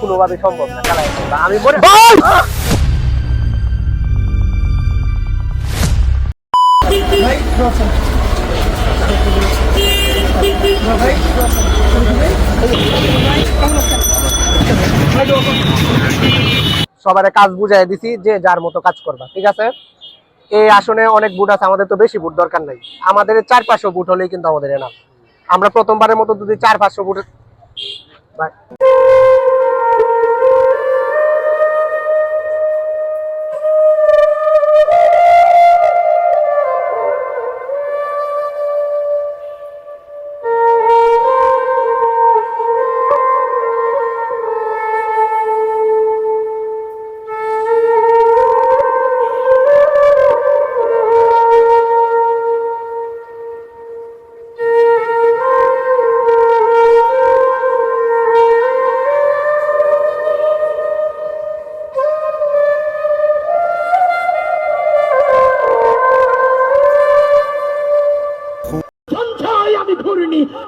কোনোভাবে সম্ভব না চালাই আমি মনে সবার কাজ বুঝাই দিছি যে যার মতো কাজ করবা, ঠিক আছে? এই আসনে অনেক বুট আছে, আমাদের তো বেশি বুট দরকার নাই, আমাদের 400-500 বুট হলেই কিন্তু আমাদের এনাফ। আমরা প্রথমবারের মতো যদি 400-500 বুট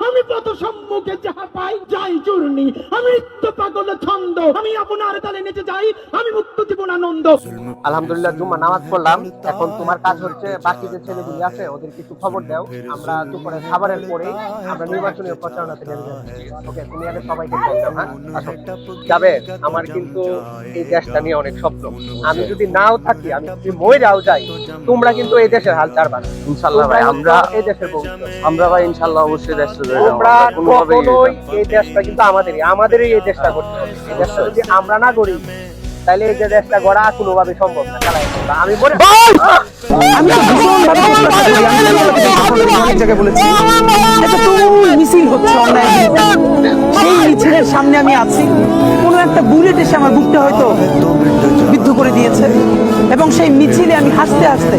আমি পথ সম্মুখে যাহা পাই যাই চূর্ণি, আমি নিত্য পাগল ছন্দ, আমি আপনার তালে নেচে যাই, আমি মুক্ত জীবন আনন্দ। আলহামদুলিল্লাহ জুম্মা নামাজ পড়লাম, এখন তোমার কাজ হচ্ছে বাকি যে ছেলেগুলি আছে ওদের কিছু খবর দাও। আমরা দুপুরে খাবারের পরে আমরা নির্বাচনী প্রচারণাতে নেমে যাবো। ওকে, তুমি আগে সবাইকে বলছো। হ্যাঁ, আসো। যাবে। আমার কিন্তু এই দেশটা নিয়ে অনেক স্বপ্ন, আমি যদি নাও থাকি, আমি যদি মরেও যাই, তোমরা কিন্তু এই দেশের হাল ছাড়বা না ইনশাআল্লাহ ভাই। আমরা এই দেশের ভবিষ্যৎ, আমরা ভাই ইনশাআল্লাহ অবশ্যই দেশটা জয়। আমরা কখনোই এই দেশটা কিন্তু আমাদেরই এই দেশটা করতে হবে। এই দেশটা যদি আমরা না করি তাহলে এই যে দেশটা গড়া কোনোভাবে সম্ভব না চালাই আমি মনে আমি তো অনেক জায়গায় বলেছি এটা তো মিছিল হচ্ছে অন্যায়, সেই মিছিলের সামনে আমি আছি, কোনো একটা বুলেট এসে আমার বুকটা হয়তো বিদ্ধ করে দিয়েছে এবং সেই মিছিলে আমি হাসতে হাসতে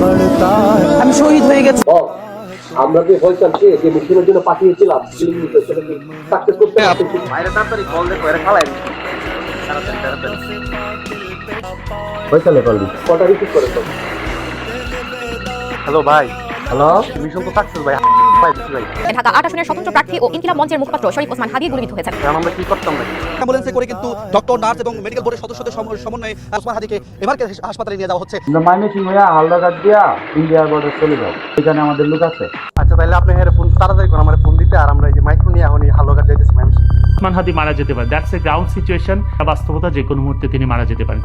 আমি শহীদ হয়ে গেছি। আমরা যে হয়েছে যে মিছিলের জন্য পাঠিয়েছিলাম সাকসেস করতে বাইরে তাড়াতাড়ি কল দেখো এরা খালাই হ্যালো ভাই। হ্যালো, মিশন তো সাকসেস ভাই। ঢাকা 8 আসনের স্বতন্ত্র প্রার্থী ও ইনকিলাব মঞ্চের মুখপাত্র শরীফ ওসমান হাদি গুলিবিদ্ধ হয়েছেন। আমরা কি করতাম ভাই? অ্যাম্বুলেন্সে করে কিন্তু ডক্টর, নার্স এবং মেডিকেল বোর্ডের সদস্যদের সমন্বয়ে ওসমান হাদিকে এবারকে হাসপাতালে নিয়ে যাওয়া হচ্ছে। মাইনেটিং হইয়া হালদাঘাট দিয়া ইন্ডিয়া বর্ডার চলে যাও, এখানে আমাদের লোক আছে। আচ্ছা তাহলে আপনি ফোন তাড়াতাড়ি করুন, আমার ফোন দিতে, আর আমরা এই যে মাইক্রো নিয়ে এখন হালদাঘাট যাইতেছি। ওসমান হাদি মারা যেতে পারে, দ্যাটস এ গ্রাউন্ড সিচুয়েশন, বাস্তবতা, যে কোনো মুহূর্তে তিনি মারা যেতে পারেন।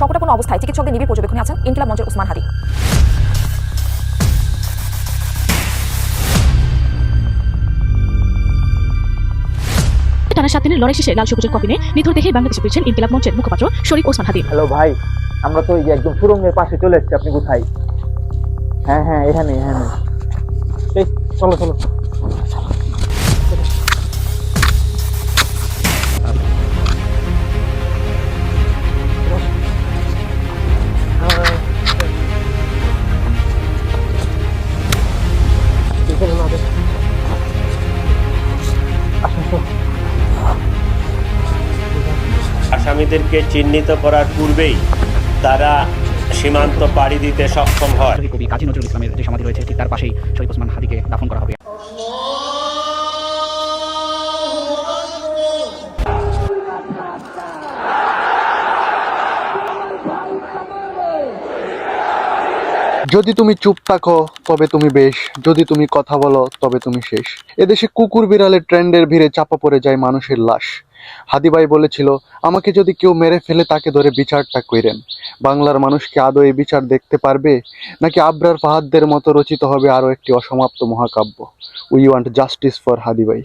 সংকটাপন্ন অবস্থায় চিকিৎসকদের নিবিড় পর্যবেক্ষণে আছেন ইনকিলাব মঞ্চের ওসমান হাদি। টানা 7 দিনের লড়াই শেষে লাল সবুজের কফিনে নিথর দেখে বাংলাদেশে ফিরছেন ইনকিলাব মঞ্চের মুখপাত্র শরীফ ওসমান হাদি। হ্যালো ভাই, আমরা তো একদম সুরঙ্গের পাশে চলে এসেছি, আপনি কোথায়? হ্যাঁ হ্যাঁ, এখানে এখানে। এই চলো চলো। আসামিদেরকে চিহ্নিত করার পূর্বেই তারা সীমান্ত পাড়ি দিতে সক্ষম হয়। কবি কাজী নজরুল ইসলামের যে সমাধি রয়েছে ঠিক তার পাশেই শরীফ ওসমান হাদিকে দাফন করা হবে। যদি তুমি চুপ থাকো তবে তুমি বেশ, যদি তুমি কথা বলো তবে তুমি শেষ। এদেশে কুকুর বিড়ালের ট্রেন্ডের ভিড়ে চাপা পড়ে যায় মানুষের লাশ। হাদি ভাই বলেছিল, আমাকে যদি কেউ মেরে ফেলে তাকে ধরে বিচারটা কইরেন। বাংলার মানুষকে আদৌ এই বিচার দেখতে পারবে, নাকি আবরার ফাহাদদের মতো রচিত হবে আরো একটি অসমাপ্ত মহাকাব্য? উই ওয়ান্ট জাস্টিস ফর হাদি ভাই।